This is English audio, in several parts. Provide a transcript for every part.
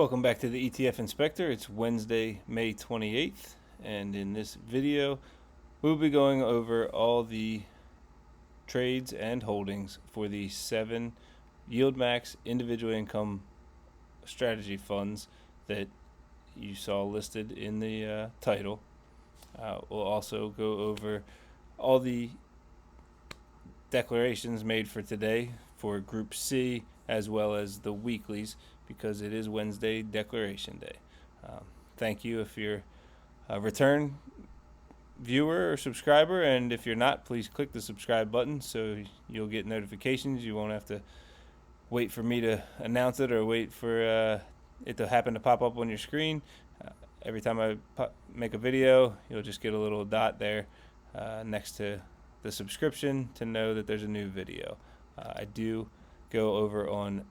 Welcome back to the ETF Inspector. It's Wednesday, May 28th, and in this video, we'll be going over all the trades and holdings for the 7 YieldMax individual income strategy funds that you saw listed in the title. We'll also go over all the declarations made for today for Group C as well as the weeklies, because it is Wednesday Declaration Day. Thank you if you're a return viewer or subscriber, and if you're not, please click the subscribe button so you'll get notifications. You won't have to wait for me to announce it or wait for it to happen to pop up on your screen. Every time I make a video, you'll just get a little dot there next to the subscription to know that there's a new video. I do go over on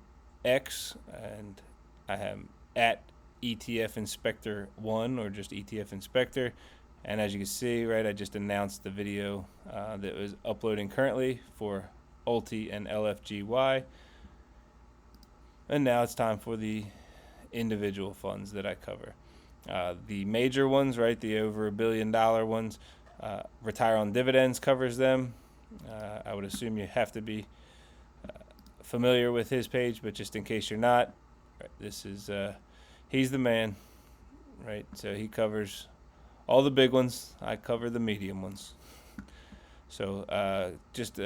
X, and I am at ETF Inspector 1 or just ETF Inspector. And as you can see, right, I just announced the video that was uploading currently for ALTI and LFGY. And now it's time for the individual funds that I cover. The major ones, right, the over $1 billion ones, retire on dividends covers them. I would assume you have to be familiar with his page, but just in case you're not, right, this is he's the man, right? So he covers all the big ones. I cover the medium ones. So just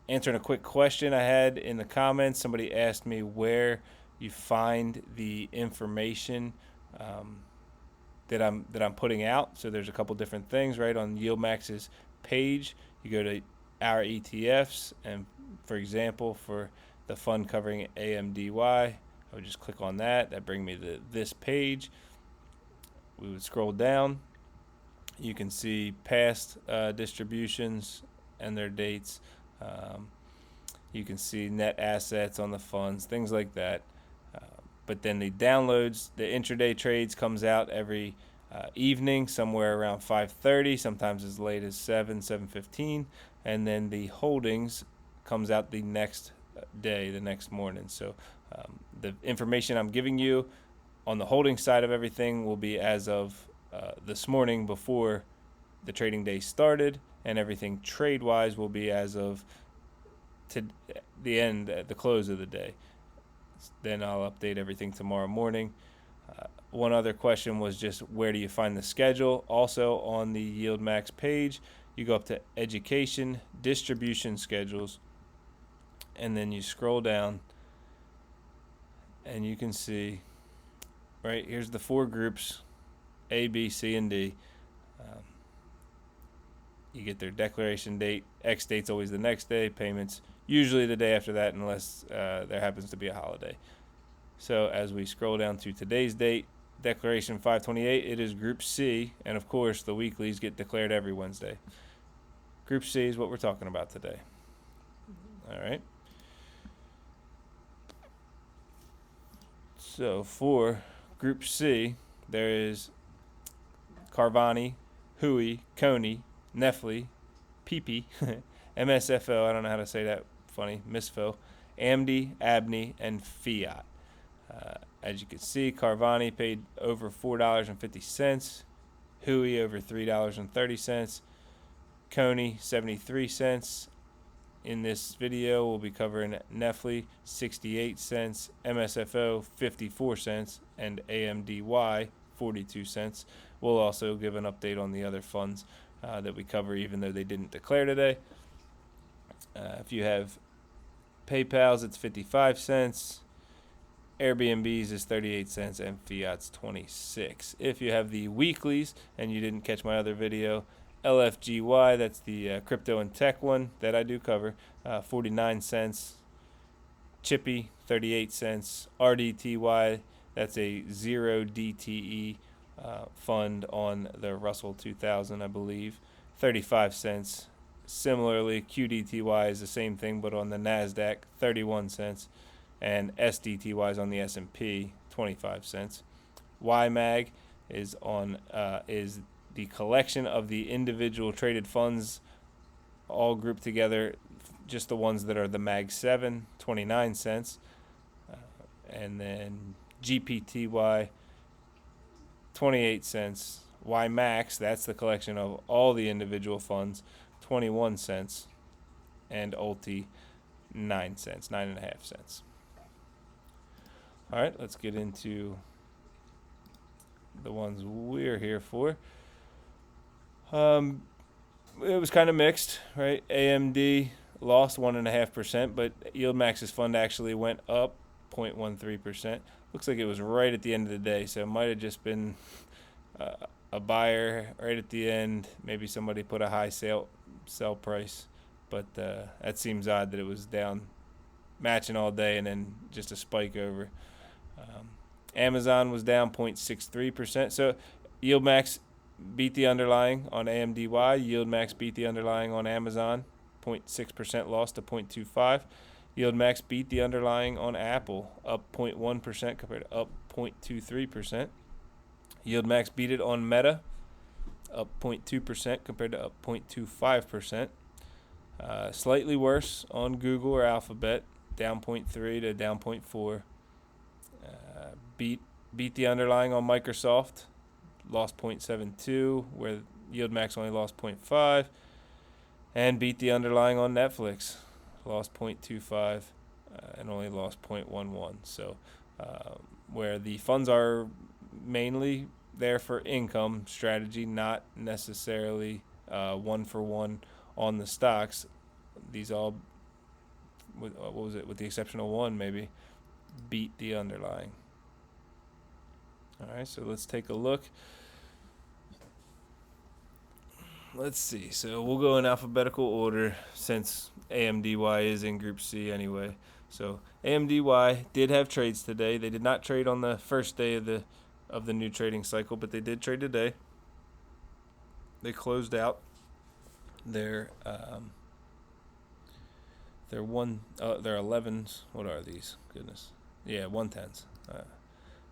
answering a quick question I had in the comments. Somebody asked me where you find the information that I'm putting out. So there's a couple different things, right? On YieldMax's page, you go to our ETFs, and for example, for the fund covering AMDY, I would just click on that. That brings me to this page. We would scroll down. You can see past distributions and their dates. You can see net assets on the funds, things like that. But then the downloads, the intraday trades comes out every evening, somewhere around 5:30, sometimes as late as 7:15, and then the holdings comes out the next day, the next morning. So the information I'm giving you on the holding side of everything will be as of this morning before the trading day started, and everything trade-wise will be as of to the end, at the close of the day. Then I'll update everything tomorrow morning. One other question was just where do you find the schedule? Also on the YieldMax page, you go up to Education, Distribution Schedules, and then you scroll down, and you can see, right, here's the 4 groups, A, B, C, and D. You get their declaration date. X date's always the next day. Payments usually the day after that, unless there happens to be a holiday. So as we scroll down to today's date, Declaration 528, it is Group C, and of course the weeklies get declared every Wednesday. Group C is what we're talking about today. All right. So for Group C, there is Carvani, GOOY, Coney, NFLY, PP, MSFO, I don't know how to say that funny, MSFO, AMDY, APLY, and Fiat. As you can see, Carvani paid over $4.50, GOOY over $3.30, Coney 73 cents. In this video, we'll be covering NFLY 68 cents, MSFO 54 cents, and AMDY 42 cents. We'll also give an update on the other funds that we cover, even though they didn't declare today. If you have PayPal's, it's 55 cents. Airbnb's is 38 cents, and Fiat's 26. If you have the weeklies and you didn't catch my other video, LFGY, that's the crypto and tech one that I do cover, 49 cents. Chippy, 38 cents. RDTY, that's a 0 DTE fund on the Russell 2000, I believe, 35 cents. Similarly, QDTY is the same thing, but on the NASDAQ, 31 cents. And SDTY is on the S&P, 25 cents. YMAG is on is the collection of the individual traded funds all grouped together, just the ones that are the MAG 7, 29 cents. And then GPTY 28 cents. YieldMax, that's the collection of all the individual funds, 21 cents. And ULTI 9 cents, 9.5 cents. All right, let's get into the ones we're here for. It was kind of mixed, right? AMD lost 1.5%, but YieldMax's fund actually went up 0.13%. Looks like it was right at the end of the day, so it might have just been a buyer right at the end. Maybe somebody put a high sell price, but that seems odd that it was down, matching all day, and then just a spike over. Amazon was down 0.63%. So YieldMax beat the underlying on AMDY. YieldMax beat the underlying on Amazon. 0.6% loss to 0.25. YieldMax beat the underlying on Apple, up 0.1% compared to up 0.23%. YieldMax beat it on Meta, up 0.2% compared to up 0.25%. Slightly worse on Google or Alphabet, down 0.3 to down 0.4. Beat the underlying on Microsoft, lost 0.72, where YieldMax only lost 0.5, and beat the underlying on Netflix, lost 0.25 and only lost 0.11. So where the funds are mainly there for income strategy, not necessarily one for one on the stocks. These all, what was it, with the exception of one maybe, beat the underlying. All right, so let's take a look. Let's see. So we'll go in alphabetical order since AMDY is in Group C anyway. So AMDY did have trades today. They did not trade on the first day of the new trading cycle, but they did trade today. They closed out their 11s. What are these? Goodness. Yeah, 110s.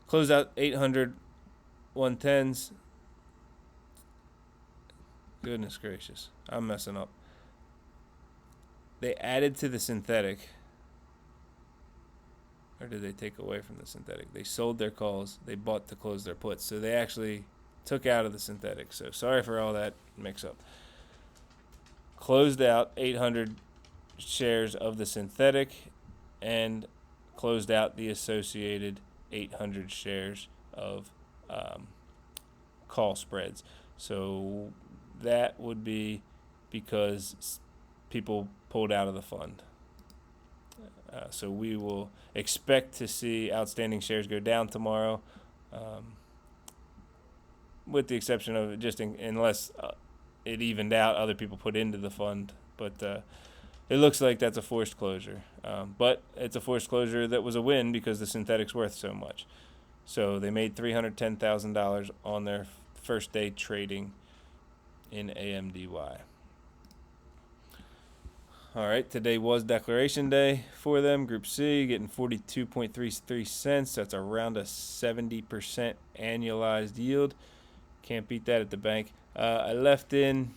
Closed out 800 110s. Goodness gracious. I'm messing up. They added to the synthetic. Or did they take away from the synthetic? They sold their calls. They bought to close their puts. So they actually took out of the synthetic. So sorry for all that mix up. Closed out 800 shares of the synthetic and closed out the associated 800 shares of call spreads. So that would be because people pulled out of the fund. So we will expect to see outstanding shares go down tomorrow, with the exception of just unless it evened out, other people put into the fund. But it looks like that's a forced closure. But it's a forced closure that was a win because the synthetic's worth so much. So they made $310,000 on their first day trading in AMDY. All right, today was declaration day for them. Group C getting 42.33 cents. That's around a 70% annualized yield. Can't beat that at the bank. I left in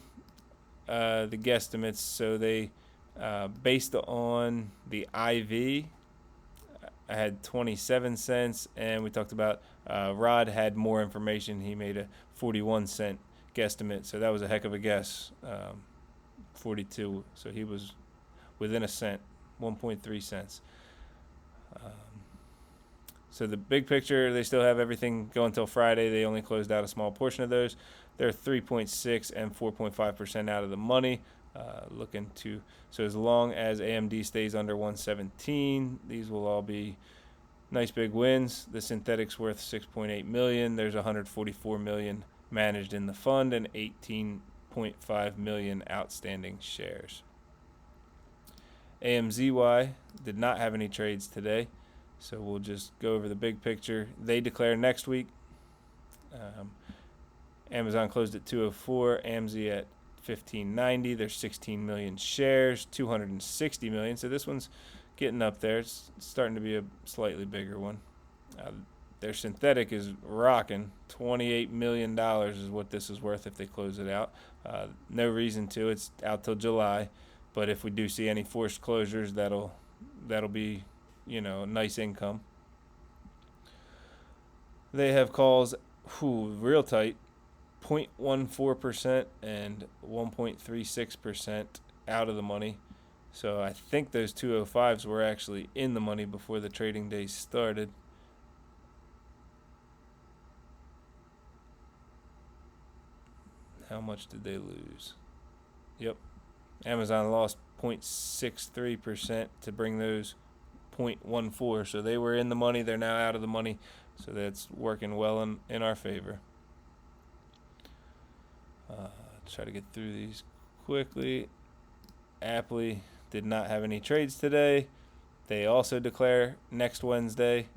the guesstimates, so they based on the IV, I had 27 cents, and we talked about Rod had more information. He made a 41 cent guesstimate, so that was a heck of a guess. 42, so he was within a cent, 1.3 cents. So the big picture, they still have everything going until Friday. They only closed out a small portion of those. They're 3.6 and 4.5% out of the money. So as long as AMD stays under 117, these will all be nice big wins. The synthetic's worth 6.8 million. There's 144 million managed in the fund and 18.5 million outstanding shares. AMZY did not have any trades today, so we'll just go over the big picture. They declare next week. Amazon closed at 204, AMZY at 1590. There's 16 million shares, 260 million. So this one's getting up there. It's starting to be a slightly bigger one. Their synthetic is rocking. $28 million is what this is worth if they close it out. No reason to. It's out till July. But if we do see any forced closures, that'll be, nice income. They have calls, real tight, 0.14% and 1.36% out of the money. So I think those 205s were actually in the money before the trading day started. How much did they lose? Yep. Amazon lost 0.63% to bring those 0.14. So they were in the money. They're now out of the money. So that's working well in our favor. Try to get through these quickly. APLY did not have any trades today. They also declare next Wednesday.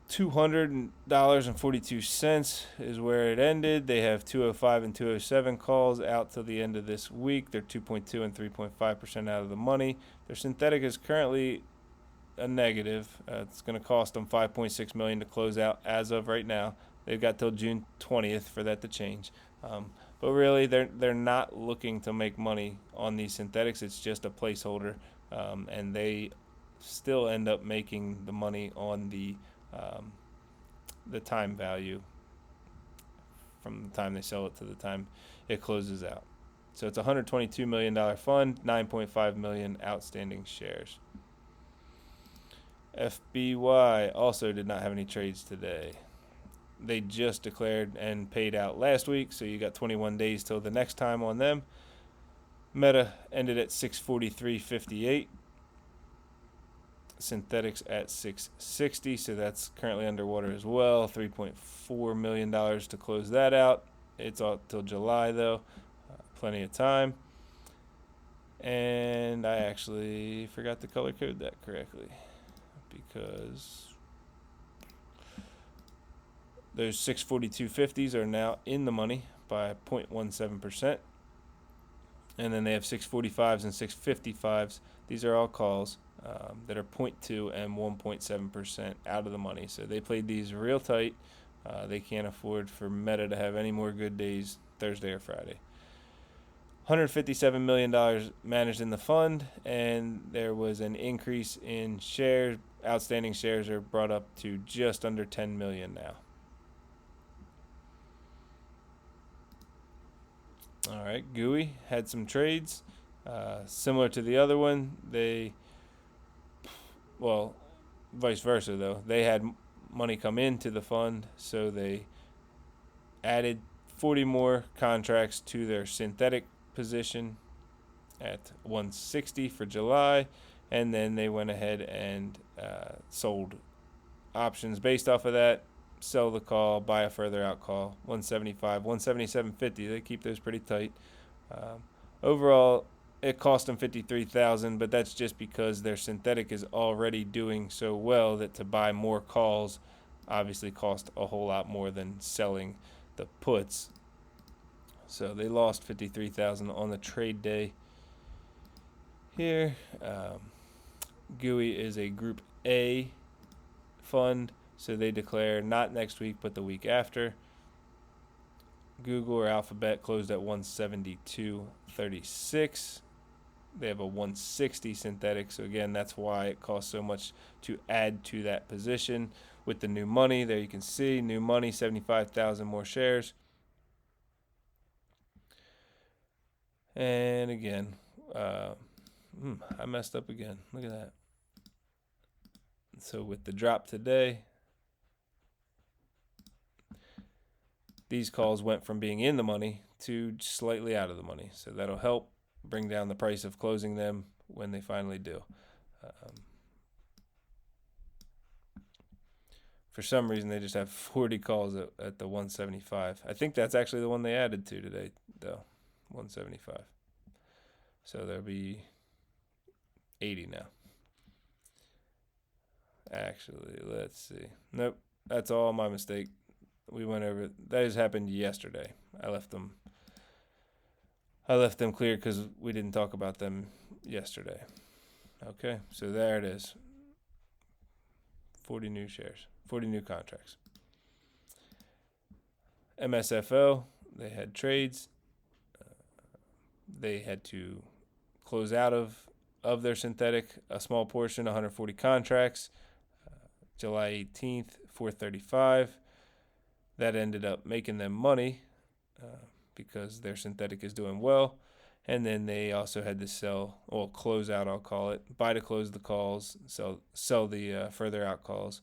$200.42 is where it ended. They have 205 and 207 calls out till the end of this week. They're 2.2 and 3.5% out of the money. Their synthetic is currently a negative. It's going to cost them $5.6 million to close out as of right now. They've got till June 20th for that to change. But really, they're not looking to make money on these synthetics. It's just a placeholder, and they still end up making the money on the time value from the time they sell it to the time it closes out. So it's a $122 million fund, 9.5 million outstanding shares. FBY also did not have any trades today. They just declared and paid out last week, so you got 21 days till the next time on them. Meta ended at 643.58. Synthetics at 660, so that's currently underwater as well. $3.4 million to close that out. It's all till July though, plenty of time. And I actually forgot to color code that correctly because those 642.50s are now in the money by 0.17%. And then they have 645s and 655s. These are all calls that are 0.2 and 1.7% out of the money. So they played these real tight. They can't afford for Meta to have any more good days Thursday or Friday. $157 million managed in the fund, and there was an increase in shares. Outstanding shares are brought up to just under 10 million now. All right, GOOY had some trades similar to the other one. Vice versa though. They had money come into the fund, so they added 40 more contracts to their synthetic position at 160 for July, and then they went ahead and sold options based off of that. Sell the call, buy a further out call, 175, 177.50. They keep those pretty tight. Overall, it cost them $53,000, but that's just because their synthetic is already doing so well that to buy more calls obviously cost a whole lot more than selling the puts. So they lost $53,000 on the trade day. Here, GOOY is a Group A fund. So they declare not next week, but the week after. Google or Alphabet closed at 172.36. They have a 160 synthetic. So again, that's why it costs so much to add to that position. With the new money, there you can see new money, 75,000 more shares. And again, I messed up again. Look at that. So with the drop today, these calls went from being in the money to slightly out of the money. So that'll help bring down the price of closing them when they finally do. For some reason, they just have 40 calls at the 175. I think that's actually the one they added to today, though, 175. So there'll be 80 now. Actually, let's see. Nope, that's all my mistake. We went over. That has happened yesterday. I left them clear because we didn't talk about them yesterday. Okay, so there it is. 40 new shares, 40 new contracts. MSFO, they had trades. They had to close out of their synthetic a small portion, 140 contracts. July 18th, 435. That ended up making them money because their synthetic is doing well. And then they also had to sell, or close out, I'll call it, buy to close the calls, sell the further out calls.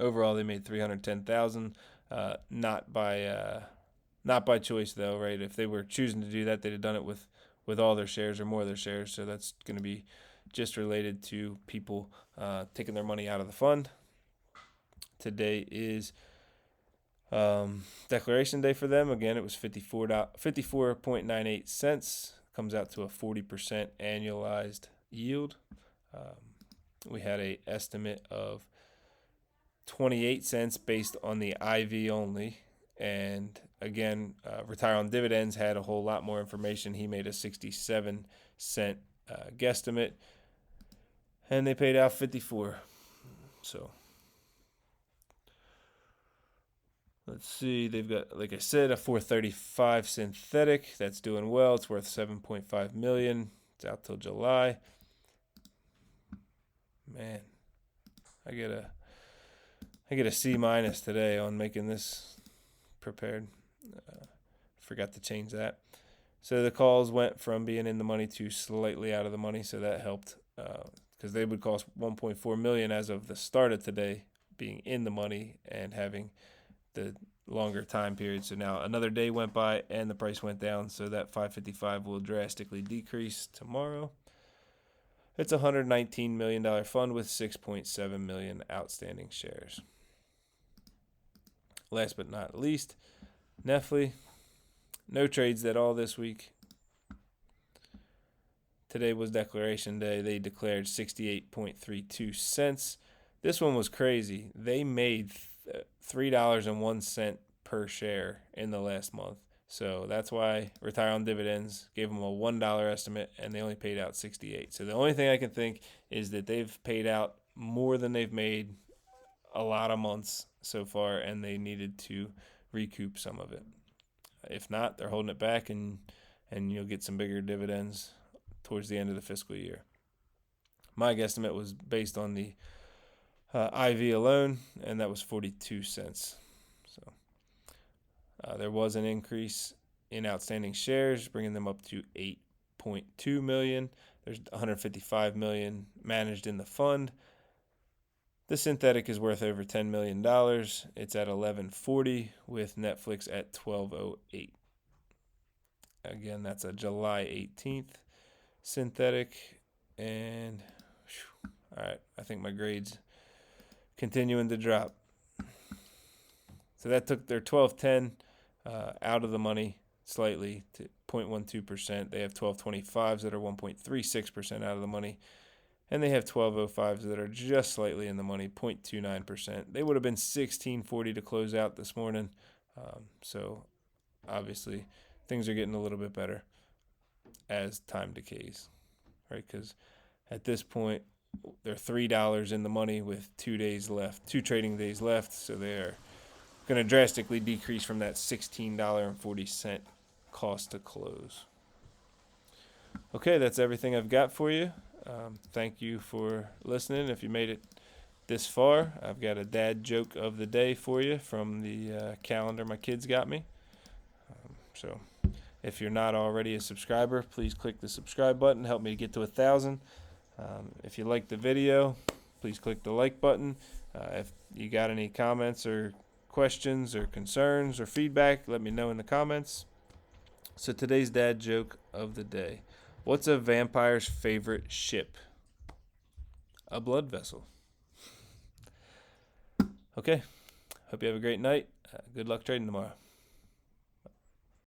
Overall, they made 310,000. Not by choice though, right? If they were choosing to do that, they'd have done it with all their shares or more of their shares. So that's going to be just related to people taking their money out of the fund. Today is declaration day for them. Again, it was 54.98 cents. Comes out to a 40% annualized yield. We had a estimate of 28 cents based on the IV only. And again, Retire on Dividends had a whole lot more information. He made a 67-cent guesstimate, and they paid out 54. So let's see. They've got, like I said, a 435 synthetic that's doing well. It's worth 7.5 million. It's out till July. Man, I get a C- today on making this prepared. Forgot to change that. So the calls went from being in the money to slightly out of the money, so that helped because they would cost 1.4 million as of the start of today, being in the money and having the longer time period. So now another day went by and the price went down, so that 555 will drastically decrease tomorrow. It's a $119 million fund with 6.7 million outstanding shares. Last but not least, NFLY. No trades at all this week. Today was declaration day. They declared 68.32 cents. This one was crazy. They made $3.01 per share in the last month. So that's why Retire on Dividends gave them a $1 estimate, and they only paid out 68. So the only thing I can think is that they've paid out more than they've made a lot of months so far, and they needed to recoup some of it. If not, they're holding it back, and you'll get some bigger dividends towards the end of the fiscal year. My guesstimate was based on the IV alone, and that was 42 cents. So there was an increase in outstanding shares, bringing them up to 8.2 million. There's 155 million managed in the fund. The synthetic is worth over $10 million. It's at $11.40 with Netflix at $12.08. Again, that's a July 18th synthetic. And all right, I think my grade's continuing to drop. So that took their 1210 out of the money slightly to 0.12%. They have 1225s that are 1.36% out of the money. And they have 1205s that are just slightly in the money, 0.29%. They would have been 1640 to close out this morning. So obviously things are getting a little bit better as time decays, right? Because at this point, they're $3 in the money with 2 trading days left. So they're going to drastically decrease from that $16.40 cost to close. Okay, that's everything I've got for you. Thank you for listening. If you made it this far, I've got a dad joke of the day for you from the calendar my kids got me. So if you're not already a subscriber, please click the subscribe button. Help me get to 1,000. If you like the video, please click the like button. If you got any comments or questions or concerns or feedback, let me know in the comments. So today's dad joke of the day. What's a vampire's favorite ship? A blood vessel. Okay. Hope you have a great night. Good luck trading tomorrow.